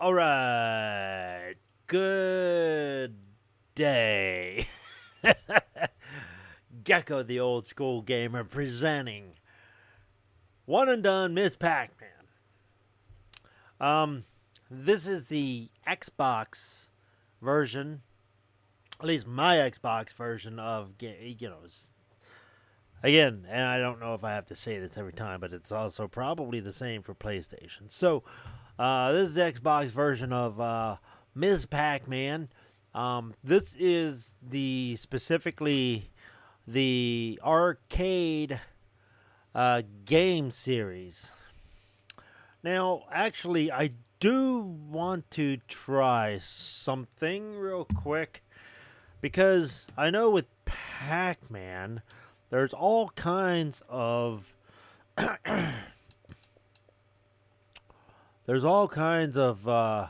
All right. Good day. Gecko, the old school gamer, presenting One and Done Miss Pac-Man. Um, this is the Xbox version, at least my Xbox version of, again, and I don't know if I have to say this every time, but it's also probably the same for PlayStation. So, this is the Xbox version of Ms. Pac-Man. This is specifically the arcade game series. Now, actually, I do want to try something real quick because I know with Pac-Man, there's all kinds of there's all kinds of uh,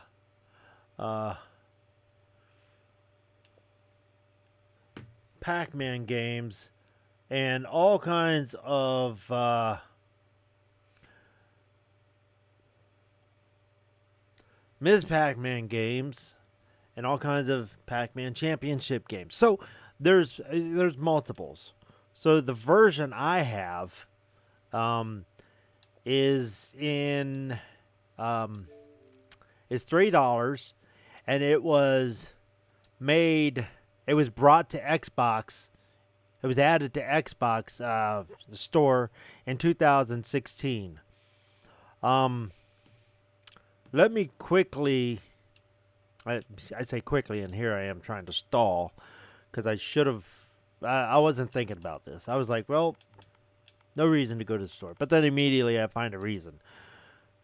Pac-Man games and all kinds of Ms. Pac-Man games and all kinds of Pac-Man championship games. So there's multiples. So the version I have um, is in is $3, and it was made. It was brought to Xbox. It was added to Xbox store in 2016. Let me quickly. I say quickly, and here I am trying to stall because I should have. I wasn't thinking about this. I was like, well, no reason to go to the store. But then immediately I find a reason.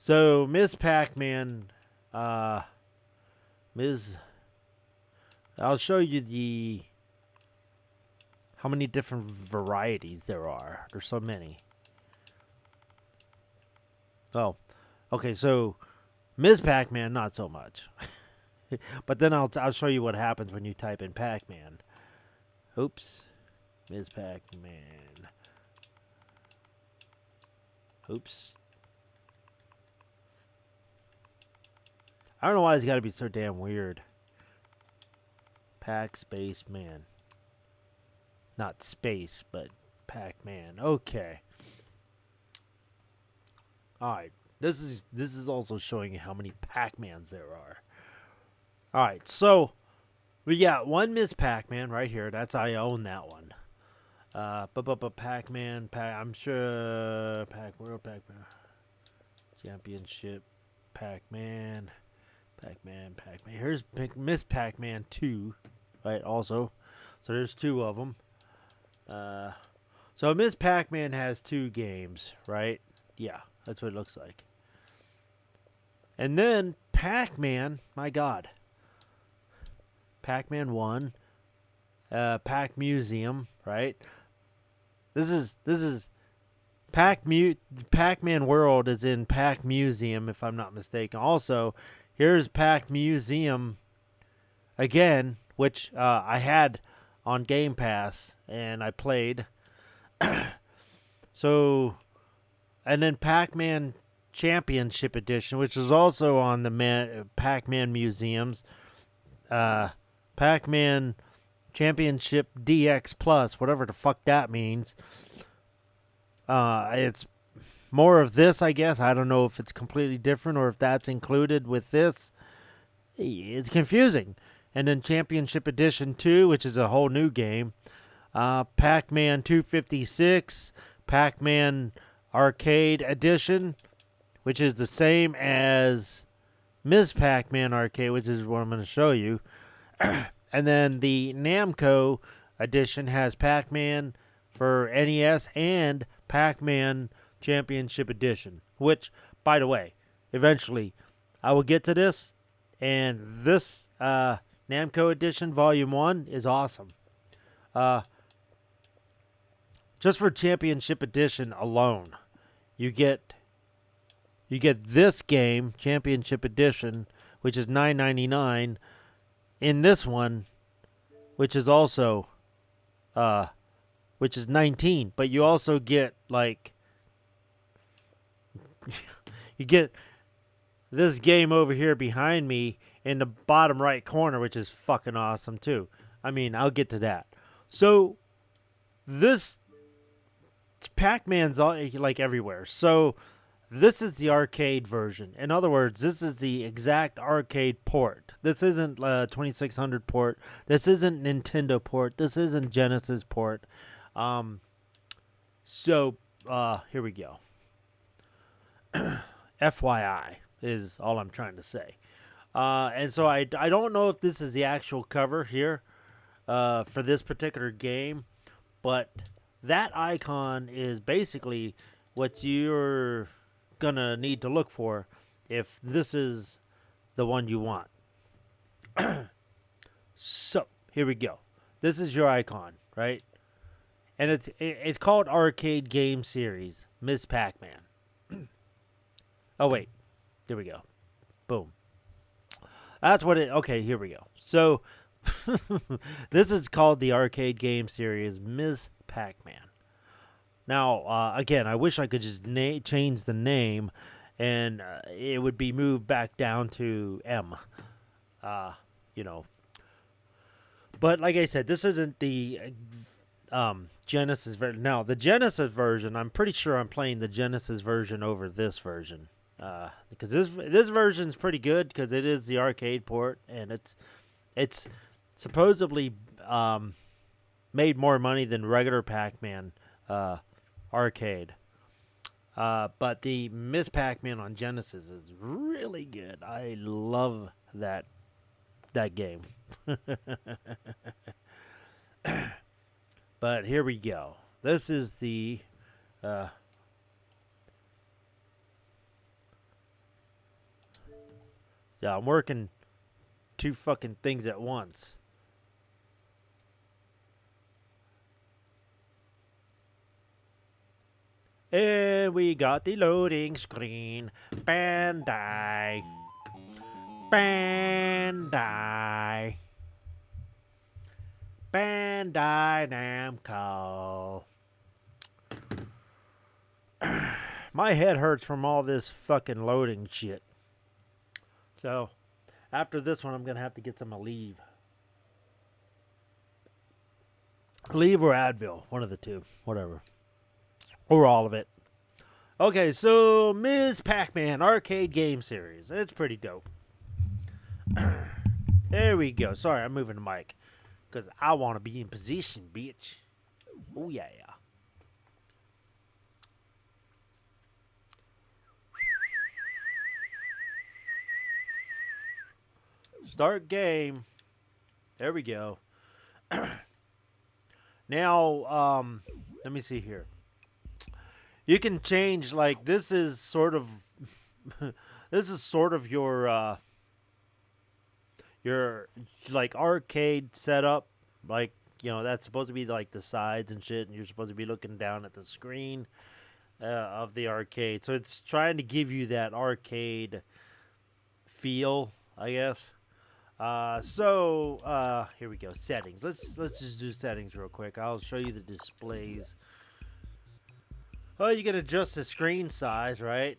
So, Ms. Pac-Man, Ms. I'll show you how many different varieties there are. There's so many. Oh, okay. So, Ms. Pac-Man, not so much. But then I'll show you what happens when you type in Pac-Man. Oops, Ms. Pac-Man. Oops. I don't know why it's got to be so damn weird. Pac Space Man. Not space, but Pac-Man. Okay. All right. This is also showing you how many Pac-Mans there are. All right. So we got one Miss Pac-Man right here. That's I own that one. But Pac-Man. I'm sure World Pac-Man Championship. Pac-Man. Pac-Man. Here's Miss Pac-Man 2, right? Also, so there's two of them. So Miss Pac-Man has two games, right? Yeah, that's what it looks like. And then Pac-Man, my God, Pac-Man 1, Pac Museum, right? This is Pac-Man World is in Pac Museum, if I'm not mistaken. Also, here's Pac Museum again, which I had on Game Pass and I played. So, and then Pac-Man Championship Edition, which is also on the Pac-Man Museums. Pac-Man Championship DX Plus, whatever the fuck that means. It's more of this, I guess. I don't know if it's completely different or if that's included with this. It's confusing. And then Championship Edition 2, which is a whole new game. Pac-Man 256, Pac-Man Arcade Edition, which is the same as Ms. Pac-Man Arcade, which is what I'm going to show you. And then the Namco Edition has Pac-Man for NES and Pac-Man Championship Edition, which, by the way, eventually I will get to this. And this Namco Edition Volume 1 is awesome. Just for Championship Edition alone, you get this game, Championship Edition, which is $9.99. In this one, which is also which is 19, but you also get like you get this game over here behind me in the bottom right corner, which is fucking awesome too. I mean, I'll get to that. So this Pac-Man's like everywhere. So this is the arcade version. In other words, this is the exact arcade port. This isn't 2600 port. This isn't Nintendo port. This isn't Genesis port. Um, so here we go. FYI is all I'm trying to say. And so I don't know if this is the actual cover here for this particular game, but that icon is basically what you're gonna need to look for if this is the one you want. So here we go. This is your icon, right? And it's called Arcade Game Series, Ms. Pac-Man. Oh wait, here we go. Boom. That's what it. Okay, here we go. So this is called the Arcade Game Series, Ms. Pac-Man. Now, again, I wish I could just change the name, and it would be moved back down to M. You know. But like I said, this isn't the Genesis version. Now, the Genesis version, I'm pretty sure I'm playing the Genesis version over this version. Because this version's pretty good because it is the arcade port, and it's supposedly made more money than regular Pac-Man arcade. But the Miss Pac-Man on Genesis is really good. I love that game. But here we go. This is the yeah, I'm working two fucking things at once. And we got the loading screen. Bandai. Bandai. Bandai Namco. My head hurts from all this fucking loading shit. So, after this one, I'm going to have to get some Aleve. Aleve or Advil. One of the two. Whatever. Or all of it. Okay, so Ms. Pac-Man Arcade Game Series. It's pretty dope. There we go. Sorry, I'm moving the mic. Because I want to be in position, bitch. Oh, yeah. Start game. There we go. Now, let me see here. You can change, like, this is sort of your like arcade setup, like, you know, that's supposed to be like the sides and shit, and you're supposed to be looking down at the screen of the arcade. So it's trying to give you that arcade feel, I guess. So here we go. Settings. Let's just do settings real quick. I'll show you the displays. Well, you can adjust the screen size, right?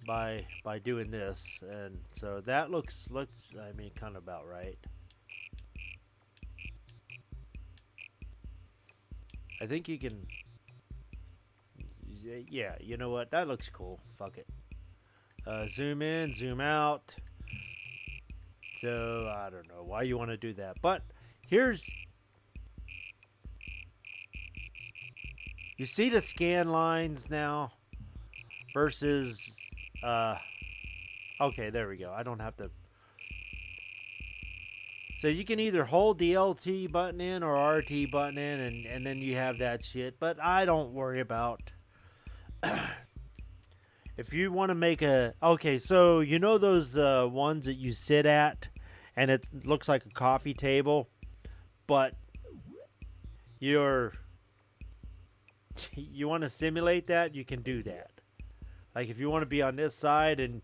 By doing this, and so that looks I mean, kind of about right. I think you can. Yeah, you know what? That looks cool. Fuck it. Zoom in, zoom out. So I don't know why you want to do that, but here's. You see the scan lines now versus. Okay, there we go. I don't have to. So you can either hold the LT button in or RT button in, and then you have that shit. But I don't worry about. If you want to make a. Okay, so you know those ones that you sit at, and it looks like a coffee table, but you want to simulate that, you can do that. Like if you want to be on this side and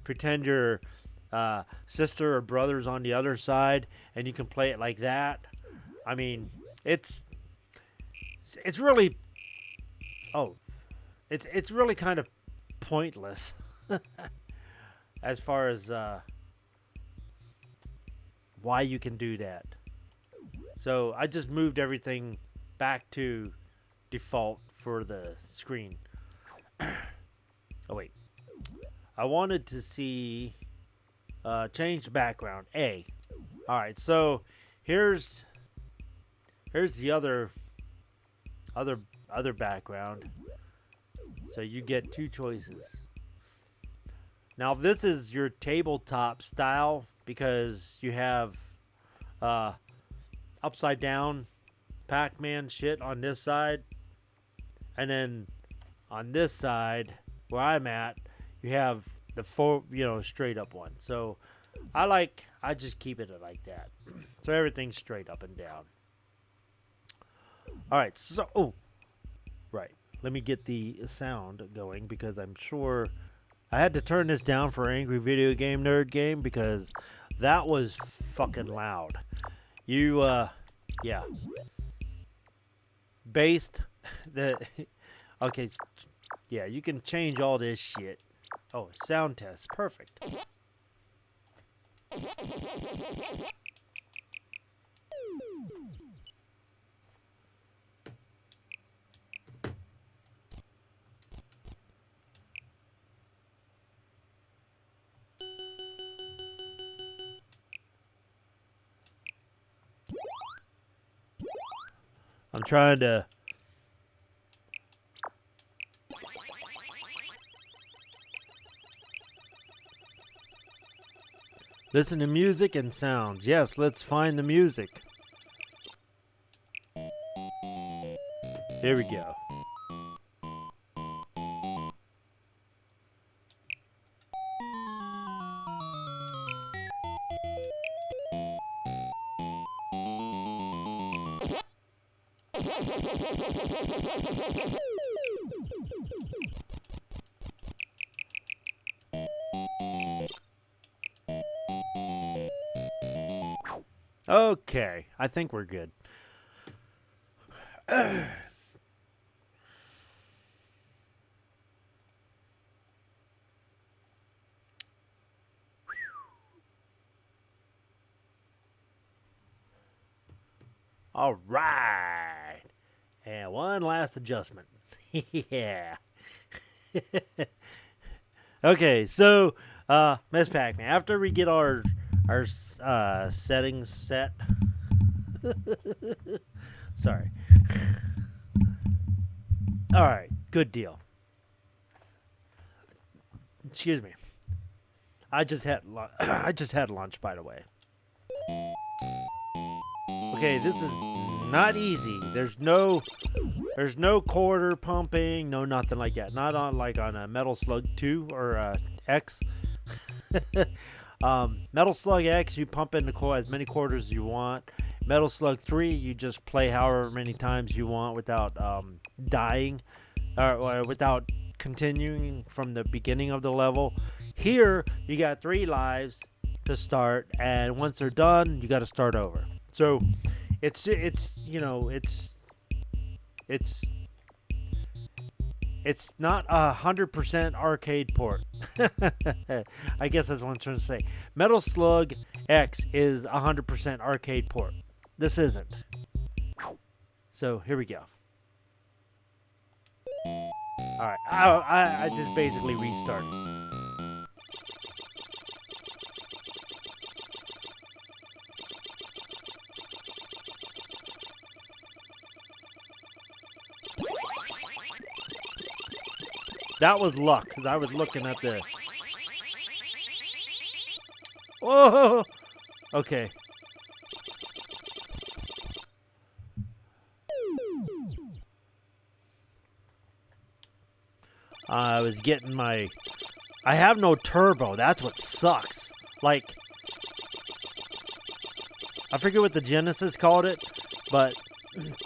pretend your sister or brother's on the other side, and you can play it like that. I mean, it's really it's really kind of pointless. as far as why you can do that. So I just moved everything back to default for the screen. Oh wait, I wanted to see change the background. A. All right, so here's the other background. So you get two choices. Now this is your tabletop style because you have upside down Pac-Man shit on this side, and then on this side where I'm at, you have the straight up one. So I just keep it like that. So everything's straight up and down. All right, so right. Let me get the sound going because I'm sure I had to turn this down for Angry Video Game Nerd Game because that was fucking loud. Yeah. Based the okay, yeah, you can change all this shit. Oh, sound test, perfect. I'm trying to listen to music and sounds. Yes, let's find the music. Here we go. Okay, I think we're good. All right. And one last adjustment. Yeah. Okay, so Miss Pac-Man, after we get our settings set. Sorry. All right, good deal. Excuse me. I just had lunch, by the way. Okay, this is not easy. There's no quarter pumping, no nothing like that. Not on a Metal Slug 2 or X. Metal Slug X, you pump in as many quarters as you want. Metal Slug 3, you just play however many times you want without dying or without continuing from the beginning of the level. Here, you got 3 lives to start, and once they're done, you got to start over. So, it's not 100% arcade port. I guess that's what I'm trying to say. Metal Slug X is 100% arcade port. This isn't. So here we go. Alright, I just basically restarted. That was luck, because I was looking at the... Whoa! Okay. I was getting my... I have no turbo. That's what sucks. Like... I forget what the Genesis called it, but...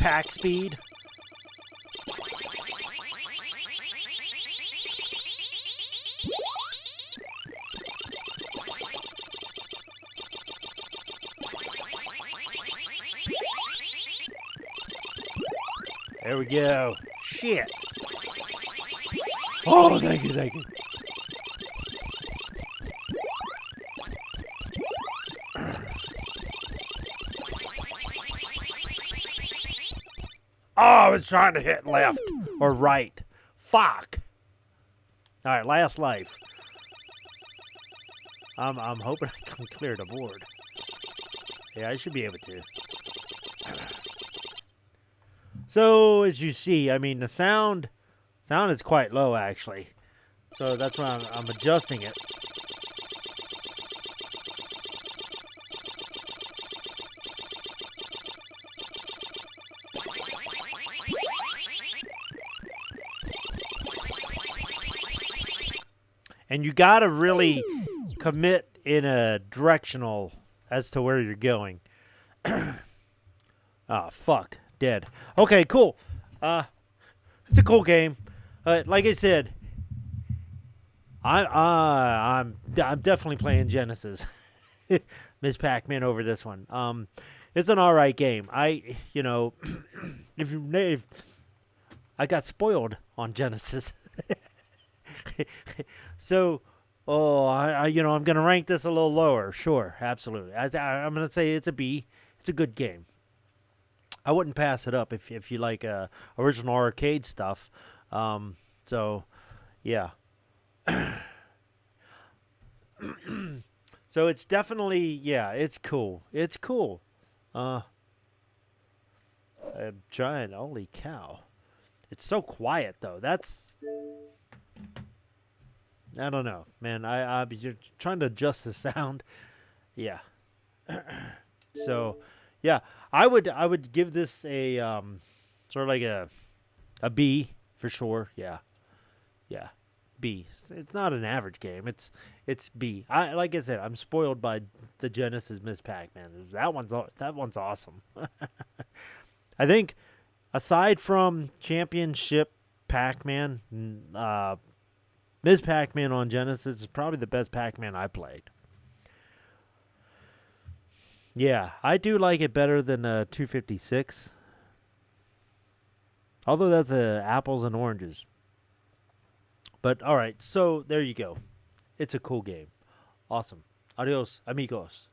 Pack speed. There we go. Shit. Oh, thank you. I was trying to hit left or right. Fuck. All right, last life. I'm hoping I can clear the board. Yeah, I should be able to. So as you see, I mean the sound is quite low actually. So that's why I'm adjusting it. And you gotta really commit in a directional as to where you're going. Ah, fuck. Dead. Okay, cool. It's a cool game. Like I said, I'm definitely playing Genesis. Ms. Pac-Man over this one. It's an alright game. If I got spoiled on Genesis. So, I'm gonna rank this a little lower. Sure, absolutely. I'm gonna say it's a B. It's a good game. I wouldn't pass it up if you like original arcade stuff. So, yeah. So it's definitely it's cool. It's cool. I'm trying. Holy cow! It's so quiet though. I don't know, man. You're trying to adjust the sound. Yeah. So, yeah, I would give this a sort of like a B for sure. Yeah. Yeah. B. It's not an average game. It's B. Like I said, I'm spoiled by the Genesis Ms. Pac-Man. That one's awesome. I think aside from Championship Pac-Man, Ms. Pac-Man on Genesis is probably the best Pac-Man I played. Yeah, I do like it better than 256. Although that's apples and oranges. But all right, so there you go. It's a cool game. Awesome. Adios, amigos.